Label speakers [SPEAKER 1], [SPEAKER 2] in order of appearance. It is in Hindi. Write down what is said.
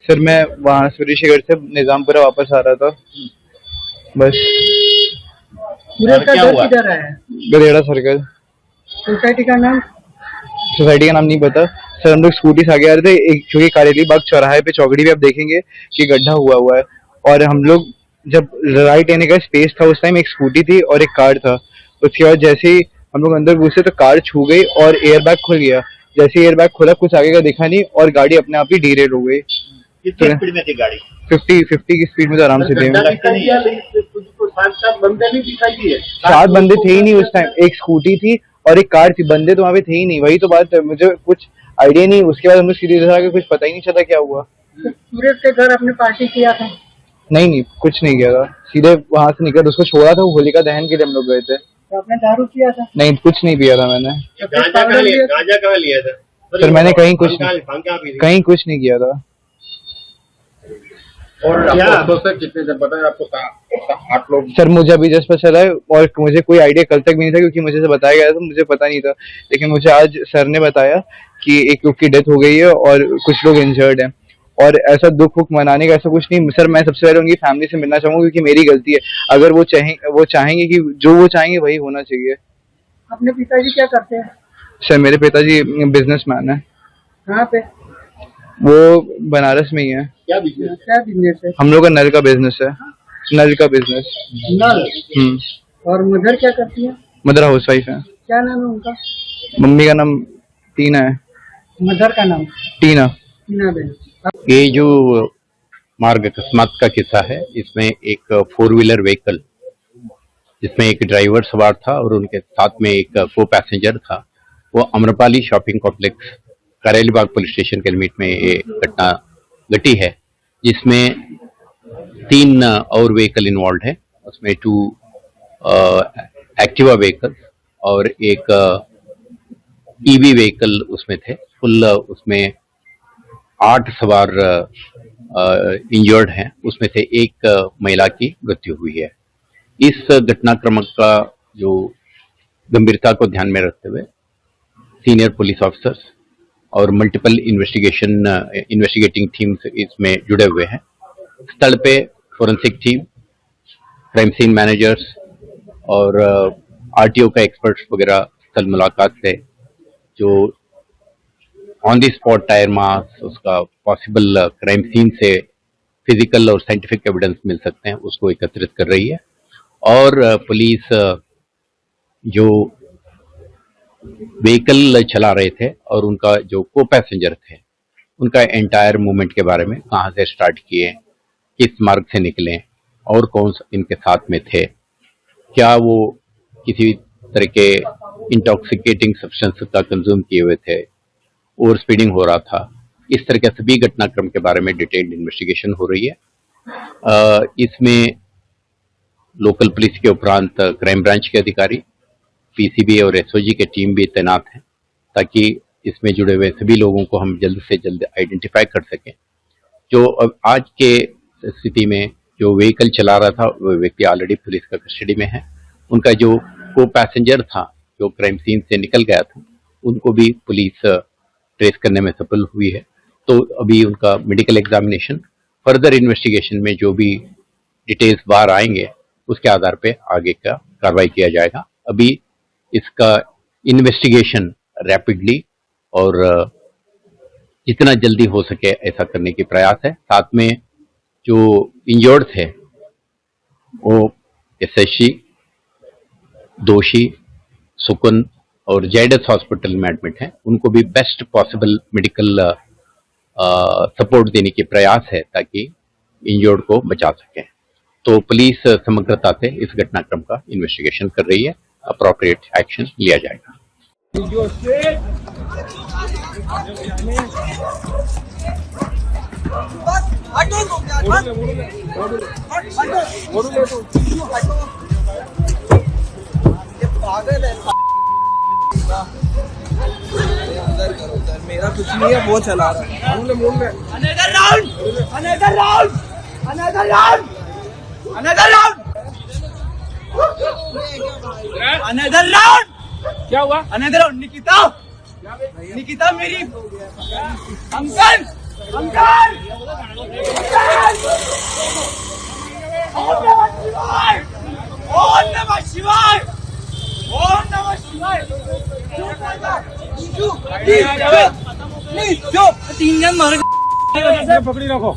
[SPEAKER 1] सर मैं वहाँ सूर्यशेखर से निजामपुरा वापस आ रहा था, बस।
[SPEAKER 2] पूरे का घर किधर है?
[SPEAKER 1] गधेड़ा सर्कल।
[SPEAKER 2] सोसाइटी का नाम?
[SPEAKER 1] सोसाइटी का नाम नहीं पता सर। हम लोग स्कूटी से आगे आ रहे थे, एक क्योंकि कारेली बाग चौराहे पे चौकड़ी भी आप देखेंगे कि गड्ढा हुआ है, और हम लोग जब राइट लेने का स्पेस था उस टाइम एक स्कूटी थी और एक कार था। उसके बाद जैसे ही हम लोग अंदर घुसे तो कार छू गई और एयर बैग खुल गया। जैसे एयर बैग खुला कुछ आगे का दिखा नहीं और गाड़ी अपने आप ही डीरेल हो गई।
[SPEAKER 3] कितनी स्पीड में थी गाड़ी?
[SPEAKER 1] 50 की स्पीड में तो आराम से थी।
[SPEAKER 3] बंदे नहीं दिखाई दिए?
[SPEAKER 1] 7 बंदे थे ही नहीं उस टाइम, एक स्कूटी थी और एक कार थी, बंदे तो वहाँ पे थे ही नहीं। वही तो बात है, मुझे कुछ आइडिया नहीं। उसके बाद हम लोग सीधे इधर आके कुछ पता ही नहीं चला क्या हुआ।
[SPEAKER 2] सूरज के घर आपने पार्टी किया था?
[SPEAKER 1] नहीं कुछ नहीं किया था, सीधे वहाँ से निकल उसको छोड़ा था, होलिका दहन के लिए हम लोग गए थे।
[SPEAKER 2] तो आपने दारू किया था?
[SPEAKER 1] नहीं कुछ नहीं पिया था मैंने।
[SPEAKER 3] गांजा कहाँ लिया था?
[SPEAKER 1] सर मैंने कहीं कुछ नहीं किया था।
[SPEAKER 3] और आपको सर कितने जब पता है आपको 8 लोग?
[SPEAKER 1] सर मुझे अभी जस्ट पता चला है और मुझे कोई आइडिया कल तक भी नहीं था क्योंकि मुझे बताया गया था, मुझे पता नहीं था। लेकिन मुझे आज सर ने बताया कि एक लोग की डेथ हो गई है और कुछ लोग इंजर्ड हैं। और ऐसा दुख वुख मनाने का ऐसा कुछ नहीं सर। मैं सबसे पहले उनकी फैमिली से मिलना चाहूंगा क्योंकि मेरी गलती है। अगर वो चाहेंगे कि जो वो चाहेंगे वही होना चाहिए।
[SPEAKER 2] अपने पिताजी क्या करते हैं?
[SPEAKER 1] सर मेरे पिताजी बिजनेसमैन है।
[SPEAKER 2] कहाँ पे?
[SPEAKER 1] वो बनारस में ही है।
[SPEAKER 3] क्या बिजनेस
[SPEAKER 2] है?
[SPEAKER 1] हम लोग का नल का बिजनेस है। नल का बिजनेस।
[SPEAKER 2] नल? और मदर क्या करती है?
[SPEAKER 1] मदर हाउस वाइफ है।
[SPEAKER 2] क्या नाम है उनका?
[SPEAKER 1] मम्मी का नाम टीना है।
[SPEAKER 2] मदर का नाम?
[SPEAKER 1] टीना।
[SPEAKER 2] टीना बेन।
[SPEAKER 4] ये जो मार्ग अकस्मात का किस्सा है, इसमें एक 4 व्हीलर व्हीकल जिसमें एक ड्राइवर सवार था और उनके साथ में एक को पैसेंजर था, वो अम्रपाली शॉपिंग कॉम्प्लेक्स करेली बाग पुलिस स्टेशन के लिमिट में ये घटना घटी है, जिसमें 3 और व्हीकल इन्वॉल्व है। उसमें 2 एक्टिवा व्हीकल और एक ईवी व्हीकल उसमें थे। कुल उसमें 8 सवार इंजर्ड हैं, उसमें से एक महिला की मृत्यु हुई है। इस घटनाक्रम का जो गंभीरता को ध्यान में रखते हुए सीनियर पुलिस ऑफिसर्स और मल्टीपल इन्वेस्टिगेटिंग टीम्स इसमें जुड़े हुए हैं। स्थल पे forensic team, crime scene managers और आरटीओ का एक्सपर्ट्स वगैरह स्थल मुलाकात से जो on the spot tyre marks, उसका पॉसिबल क्राइम सीन से फिजिकल और साइंटिफिक एविडेंस मिल सकते हैं, उसको एकत्रित कर रही है। और पुलिस जो व्हीकल चला रहे थे और उनका जो को पैसेंजर थे, उनका एंटायर मूवमेंट के बारे में, कहाँ से स्टार्ट किए, किस मार्ग से निकले और कौन इनके साथ में थे, क्या वो किसी तरह के इंटॉक्सिकेटिंग सब्सटेंस का कंज्यूम किए हुए थे, ओवर स्पीडिंग हो रहा था, इस तरह के सभी घटनाक्रम के बारे में डिटेल्ड इन्वेस्टिगेशन हो रही है। इसमें लोकल पुलिस के उपरांत क्राइम ब्रांच के अधिकारी, पीसीबी और एसओजी के टीम भी तैनात हैं ताकि इसमें जुड़े हुए सभी लोगों को हम जल्द से जल्द आइडेंटिफाई कर सकें। जो अब आज के स्थिति में जो व्हीकल चला रहा था वो व्यक्ति ऑलरेडी पुलिस का कस्टडी में है। उनका जो को पैसेंजर था जो क्राइम सीन से निकल गया था, उनको भी पुलिस ट्रेस करने में सफल हुई है। तो अभी उनका मेडिकल एग्जामिनेशन, फर्दर इन्वेस्टिगेशन में जो भी डिटेल्स बाहर आएंगे उसके आधार पे आगे का कार्रवाई किया जाएगा। अभी इसका इन्वेस्टिगेशन रैपिडली और जितना जल्दी हो सके ऐसा करने की प्रयास है। साथ में जो इंजर्ड थे वो एसएससी, दोषी, सुकुन और जेडएस हॉस्पिटल में एडमिट हैं, उनको भी बेस्ट पॉसिबल मेडिकल सपोर्ट देने की प्रयास है ताकि इंजर्ड को बचा सकें। तो पुलिस समग्रता से इस घटनाक्रम का इन्वेस्टिगेशन कर रही है, अप्रोप्रिएट एक्शन लिया जाएगा।
[SPEAKER 5] मेरा कुछ नहीं है, वो चला रहा है। Another round, another round, another round, another round, another round. क्या हुआ? Another round. निकिता, निकिता मेरी अंकल, अंकल तीन जन मार
[SPEAKER 3] पकड़ी रखो